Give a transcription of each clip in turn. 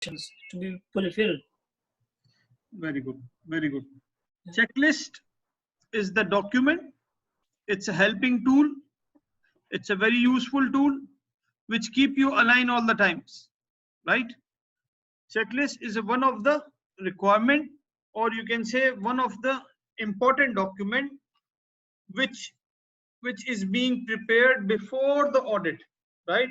to be fulfilled. Very good. Very good. Checklist is the document. It's a helping tool. It's a very useful tool which keep you aligned all the times, right? Checklist is one of the requirement, or you can say one of the important document which is being prepared before the audit, right?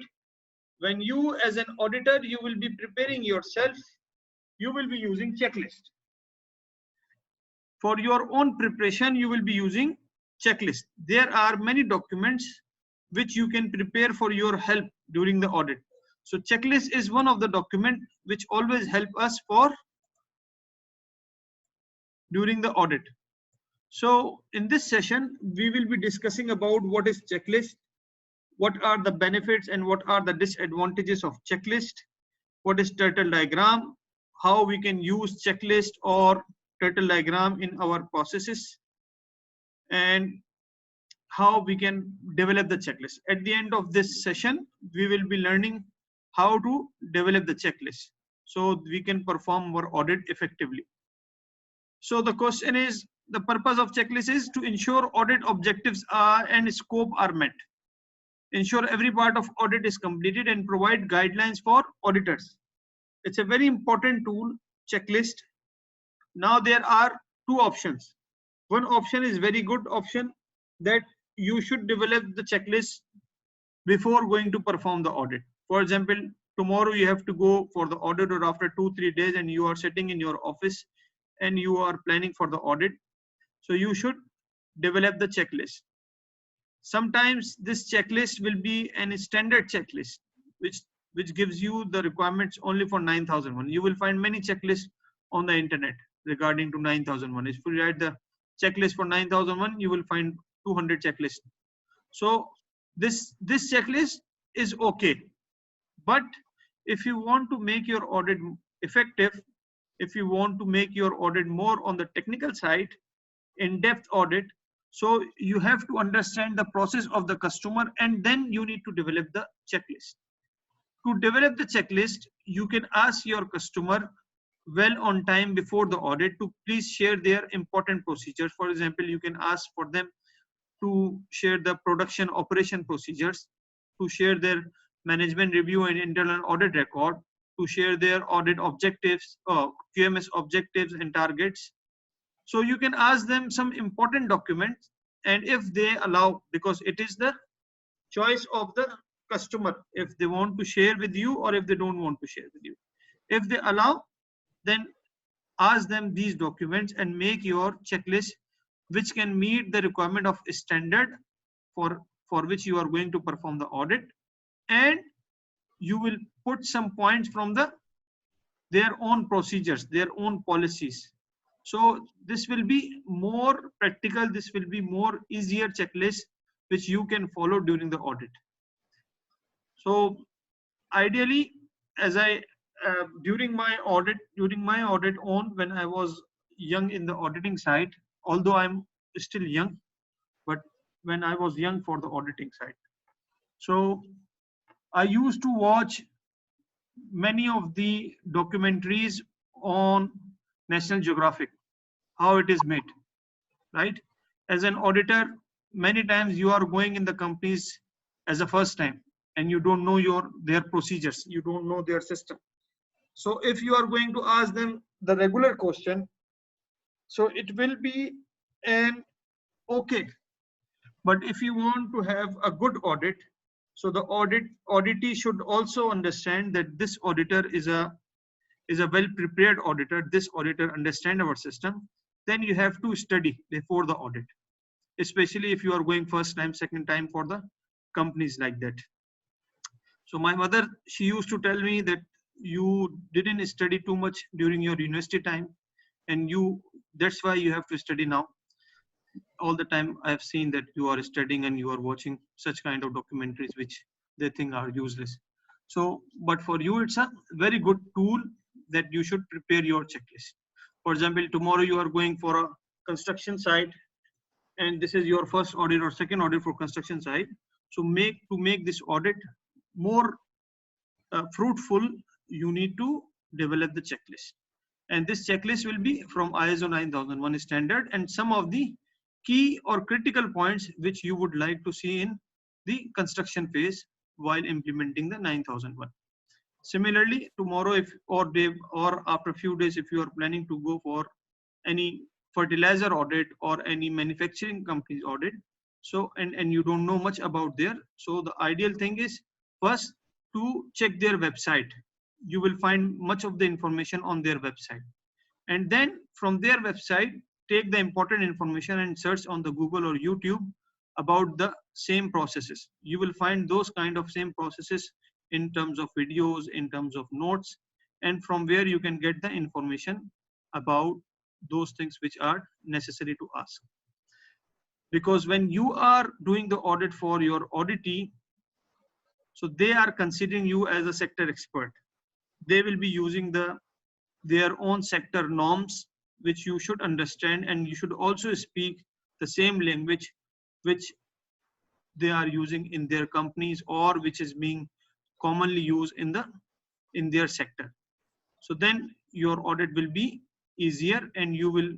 When you as an auditor, you will be preparing yourself, you will be using checklist. For your own preparation, you will be using checklist. There are many documents which you can prepare for your help during the audit. So checklist is one of the document which always help us for during the audit. So in this session, we will be discussing about what is checklist, what are the benefits and what are the disadvantages of checklist, what is turtle diagram, how we can use checklist or turtle diagram in our processes, and how we can develop the checklist. At the end of this session, we will be learning how to develop the checklist so we can perform our audit effectively. So the question is, the purpose of checklist is to ensure audit objectives are and scope are met, ensure every part of audit is completed, and provide guidelines for auditors. It's a very important tool, checklist. Now there are two options. One option is very good option, that you should develop the checklist before going to perform the audit. For example, tomorrow you have to go for the audit, or after 2-3 days, and you are sitting in your office and you are planning for the audit. So you should develop the checklist. Sometimes this checklist will be an standard checklist, which gives you the requirements only for 9001. You will find many checklists on the internet regarding to 9001. If you write the checklist for 9001, you will find 200 checklists. So this checklist is okay, but if you want to make your audit effective, if you want to make your audit more on the technical side, in-depth audit, so you have to understand the process of the customer, and then you need to develop the checklist. To develop the checklist, you can ask your customer well on time before the audit to please share their important procedures. For example, you can ask for them to share the production operation procedures, to share their management review and internal audit record, to share their audit objectives, QMS objectives and targets. So you can ask them some important documents, and if they allow, because it is the choice of the customer, if they want to share with you or if they don't want to share with you. If they allow, then ask them these documents and make your checklist which can meet the requirement of standard for which you are going to perform the audit, and you will put some points from their own procedures, their own policies. So this will be more practical, this will be more easier checklist which you can follow during the audit. So ideally, as I during my audit on, when I was young in the auditing side, although I'm still young, but when I was young for the auditing side, so I used to watch many of the documentaries on National Geographic, how it is made, right? As an auditor, many times you are going in the companies as a first time, and you don't know their procedures, you don't know their system. So if you are going to ask them the regular question, so it will be an okay. But if you want to have a good audit, so the auditee should also understand that this auditor is a well prepared auditor, this auditor understand our system. Then you have to study before the audit, especially if you are going first time, second time for the companies like that. So my mother, she used to tell me that you didn't study too much during your university time, and that's why you have to study now. All the time I have seen that you are studying and you are watching such kind of documentaries which they think are useless. So, but for you, it's a very good tool that you should prepare your checklist. For example, tomorrow you are going for a construction site, and this is your first audit or second audit for construction site. So to make this audit more fruitful, you need to develop the checklist. And this checklist will be from ISO 9001 standard and some of the key or critical points which you would like to see in the construction phase while implementing the 9001. Similarly, tomorrow or after a few days, if you are planning to go for any fertilizer audit or any manufacturing company's audit, so and you don't know much about there, so the ideal thing is first to check their website. You will find much of the information on their website, and then from their website take the important information and search on the Google or YouTube about the same processes. You will find those kind of same processes in terms of videos, in terms of notes, and from where you can get the information about those things which are necessary to ask. Because when you are doing the audit for your auditee, so they are considering you as a sector expert. They will be using their own sector norms, which you should understand, and you should also speak the same language which they are using in their companies or which is being commonly used in their sector. So then your audit will be easier and you will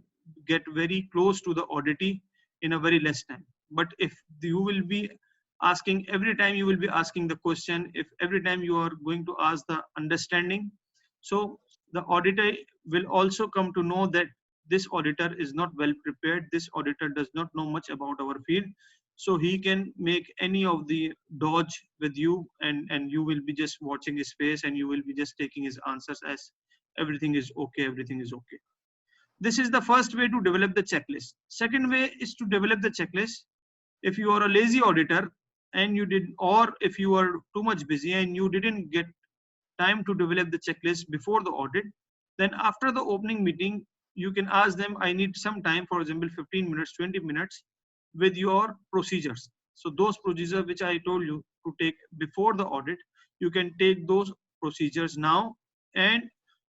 get very close to the auditee in a very less time. But if you will be asking every time, you will be asking the question, if every time you are going to ask the understanding, so the auditor will also come to know that this auditor is not well prepared, this auditor does not know much about our field, so he can make any of the dodge with you, and you will be just watching his face and you will be just taking his answers as everything is okay, everything is okay. This is the first way to develop the checklist. Second way is to develop the checklist. If you are a lazy auditor and you did, or if you are too much busy and you didn't get time to develop the checklist before the audit, then after the opening meeting, you can ask them, I need some time, for example, 15 minutes, 20 minutes with your procedures. So those procedures which I told you to take before the audit, you can take those procedures now and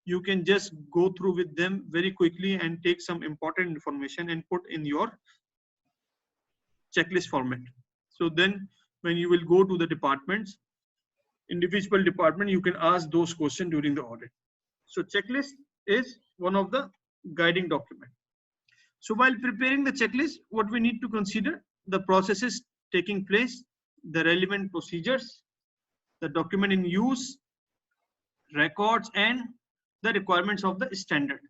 you can just go through with them very quickly and take some important information and put in your checklist format. So then when you will go to the departments, individual department, you can ask those questions during the audit. So checklist is one of the guiding document. So while preparing the checklist, what we need to consider: the processes taking place, the relevant procedures, the document in use, records, and the requirements of the standard,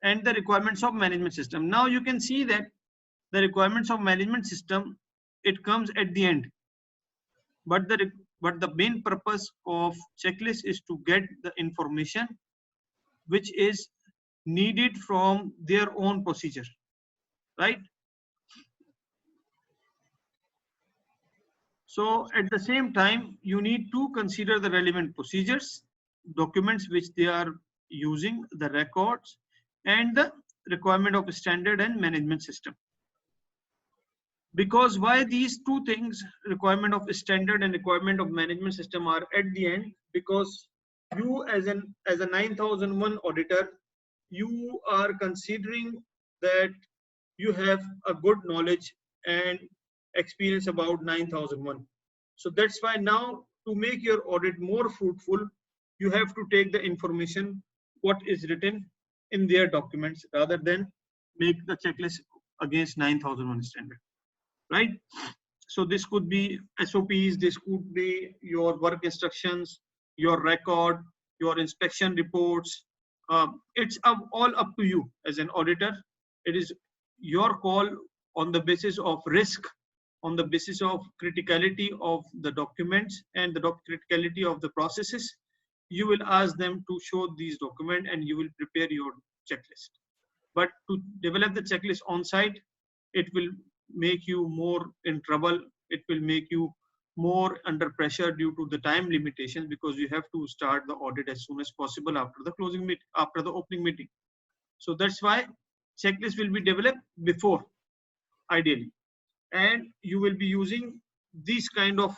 and the requirements of management system. Now you can see that the requirements of management system, it comes at the end, but the main purpose of checklist is to get the information which is needed from their own procedure, right? So at the same time, you need to consider the relevant procedures, documents which they are using, the records, and the requirement of standard and management system. Because why these two things, requirement of standard and requirement of management system, are at the end? Because you as a 9001 auditor, you are considering that you have a good knowledge and experience about 9001. So that's why now, to make your audit more fruitful, you have to take the information what is written in their documents rather than make the checklist against 9001 standard, right? So this could be SOPs, this could be your work instructions, your record, your inspection reports. It's all up to you as an auditor. It is your call on the basis of risk, on the basis of criticality of the documents and the criticality of the processes. You will ask them to show these documents and you will prepare your checklist. But to develop the checklist on site, it will make you more in trouble. It will make you more under pressure due to the time limitations, because you have to start the audit as soon as possible after the closing meeting, after the opening meeting. So that's why checklist will be developed before, ideally, and you will be using these kind of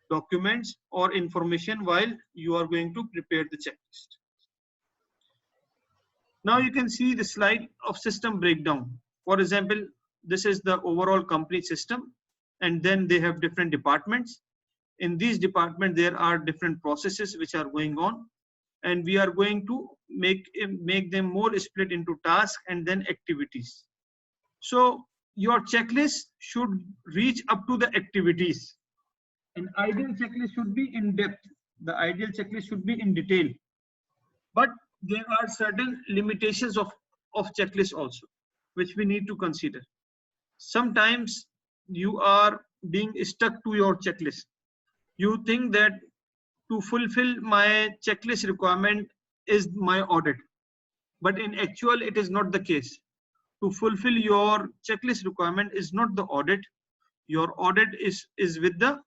documents or information while you are going to prepare the checklist. Now you can see the slide of system breakdown. For example, this is the overall company system, and then they have different departments. In these departments, there are different processes which are going on, and we are going to make them more split into tasks and then activities. So your checklist should reach up to the activities. An ideal checklist should be in depth. The ideal checklist should be in detail. But there are certain limitations of checklist also, which we need to consider. Sometimes you are being stuck to your checklist. You think that to fulfill my checklist requirement is my audit, but in actual it is not the case. To fulfill your checklist requirement is not the audit. Your audit is with the,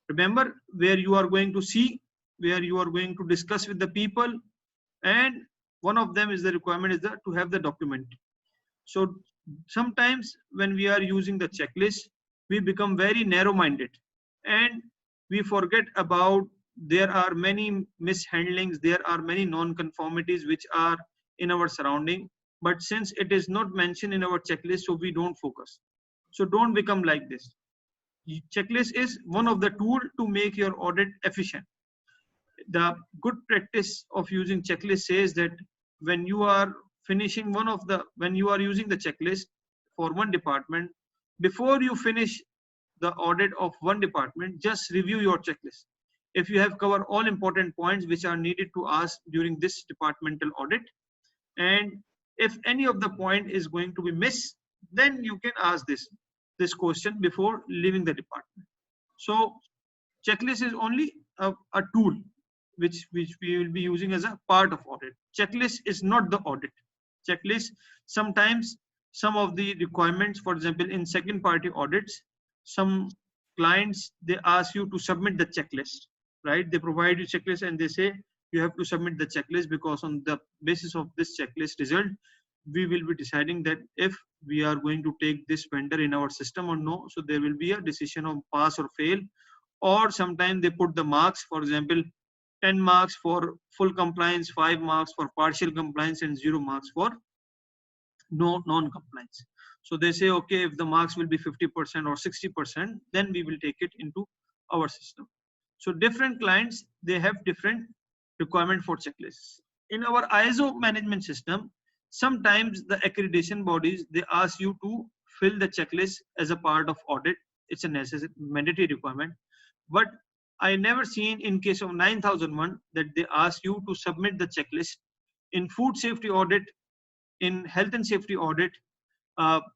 remember, where you are going to see, where you are going to discuss with the people, and one of them is the requirement is the to have the document. So sometimes when we are using the checklist, we become very narrow minded and we forget about there are many mishandlings, there are many non-conformities which are in our surrounding, but since it is not mentioned in our checklist, so we don't focus. So don't become like this. Checklist is one of the tool to make your audit efficient. The good practice of using checklist says that when you are finishing when you are using the checklist for one department, before you finish the audit of one department, just review your checklist. If you have covered all important points which are needed to ask during this departmental audit, and if any of the point is going to be missed, then you can ask this question before leaving the department. So checklist is only a tool which we will be using as a part of audit. Checklist is not the audit. Checklist, sometimes some of the requirements, for example, in second party audits, some clients, they ask you to submit the checklist, right? They provide you checklist and they say you have to submit the checklist, because on the basis of this checklist result, we will be deciding that if we are going to take this vendor in our system or no. So there will be a decision of pass or fail. Or sometimes they put the marks, for example, 10 marks for full compliance, 5 marks for partial compliance, and 0 marks for non-compliance. So they say, okay, if the marks will be 50% or 60%, then we will take it into our system. So different clients, they have different requirement for checklists. In our ISO management system, sometimes the accreditation bodies, they ask you to fill the checklist as a part of audit. It's a necessary mandatory requirement. But I never seen in case of 9001 that they ask you to submit the checklist. In food safety audit, in health and safety audit,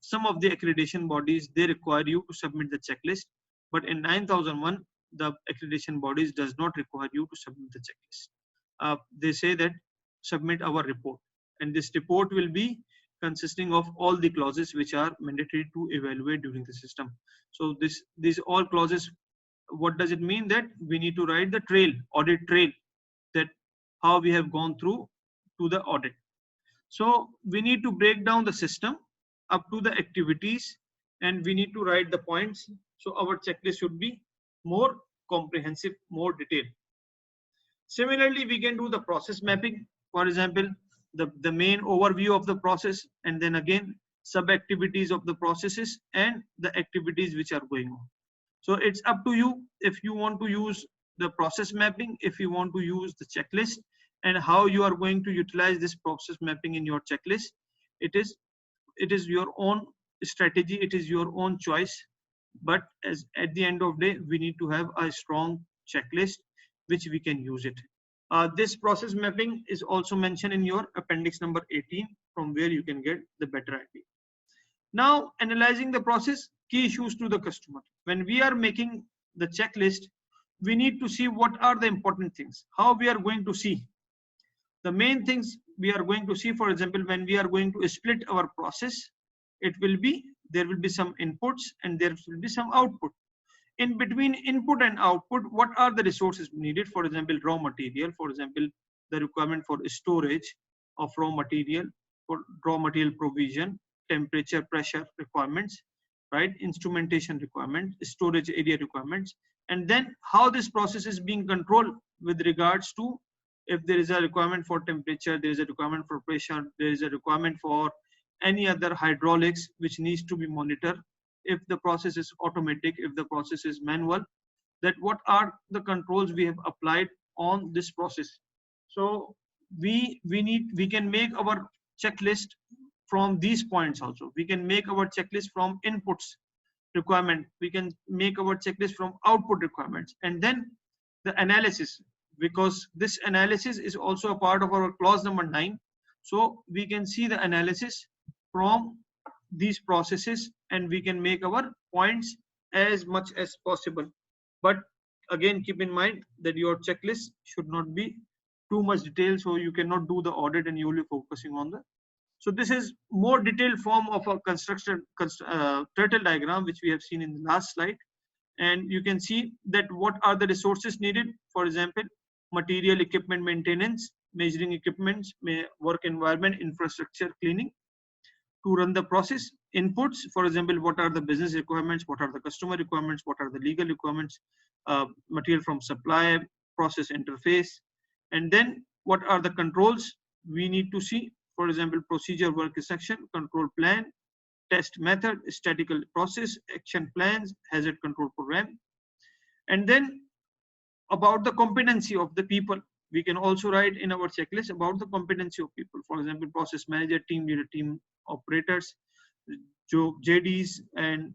some of the accreditation bodies, they require you to submit the checklist. But in 9001, the accreditation bodies does not require you to submit the checklist. They say that submit our report, and this report will be consisting of all the clauses which are mandatory to evaluate during the system. So these all clauses, what does it mean? That we need to write the trail, audit trail, that how we have gone through to the audit. So we need to break down the system up to the activities, and we need to write the points. So our checklist should be more comprehensive, more detailed. Similarly, we can do the process mapping. For example, the main overview of the process, and then again sub activities of the processes and the activities which are going on. So it's up to you if you want to use the process mapping, if you want to use the checklist, and how you are going to utilize this process mapping in your checklist. It is your own strategy, it is your own choice. But as at the end of the day, we need to have a strong checklist which we can use it. This process mapping is also mentioned in your appendix number 18, from where you can get the better idea. Now, analyzing the process, key issues to the customer. When we are making the checklist, we need to see what are the important things, how we are going to see. The main things we are going to see, for example, when we are going to split our process, there will be some inputs and there will be some output. In between input and output, what are the resources needed? For example, raw material, for example, the requirement for storage of raw material, for raw material provision, temperature, pressure requirements, right? Instrumentation requirements, storage area requirements, and then how this process is being controlled with regards to if there is a requirement for temperature, there is a requirement for pressure, there is a requirement for any other hydraulics which needs to be monitored. If the process is automatic, if the process is manual, that what are the controls we have applied on this process. So we can make our checklist from these points also. We can make our checklist from inputs requirement. We can make our checklist from output requirements, and then the analysis, because this analysis is also a part of our clause number 9. So we can see the analysis from these processes, and we can make our points as much as possible. But again, keep in mind that your checklist should not be too much detailed, so you cannot do the audit and you will be focusing on the. So this is more detailed form of a turtle diagram, which we have seen in the last slide. And you can see that what are the resources needed. For example, material, equipment maintenance, measuring equipments, work environment, infrastructure, cleaning to run the process. Inputs, for example, what are the business requirements, what are the customer requirements, what are the legal requirements, material from supply, process interface. And then what are the controls we need to see. For example, procedure, work section, control plan, test method, statistical process, action plans, hazard control program. And then about the competency of the people, we can also write in our checklist about the competency of people. For example, process manager, team leader, team operators, JDs, and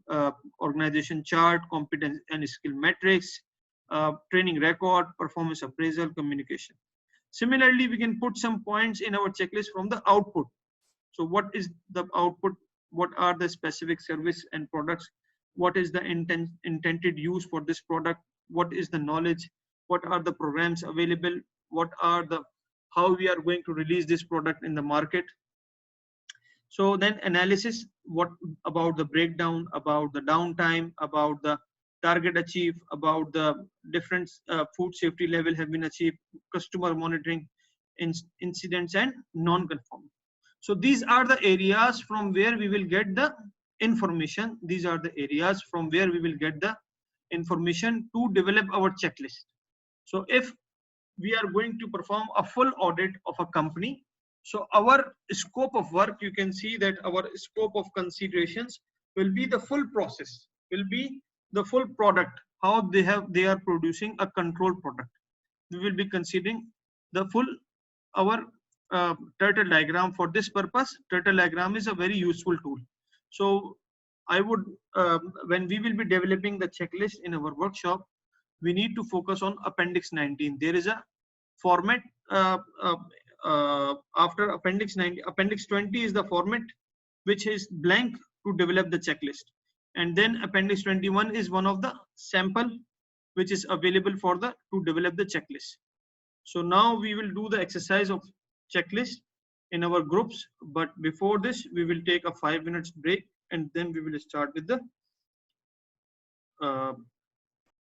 organization chart, competence and skill metrics, training record, performance appraisal, communication. Similarly, we can put some points in our checklist from the output. So what is the output? What are the specific service and products? What is the intended use for this product? What is the knowledge? What are the programs available? What are the, how we are going to release this product in the market? So then analysis, what about the breakdown, about the downtime, about the target achieved, about the different food safety level have been achieved, customer monitoring, incidents and non-conforming. So these are the areas from where we will get the information. These are the areas from where we will get the information to develop our checklist. So if we are going to perform a full audit of a company, so our scope of work, you can see that our scope of considerations will be the full process, will be the full product, how they are producing a control product. We will be considering the full our turtle diagram. For this purpose, turtle diagram is a very useful tool. So I would, when we will be developing the checklist in our workshop, we need to focus on appendix 19. There is a format after appendix 19. Appendix 20 is the format which is blank to develop the checklist, and then appendix 21 is one of the sample which is available for the to develop the checklist. So now we will do the exercise of checklist in our groups, but before this we will take a 5 minutes break, and then we will start with the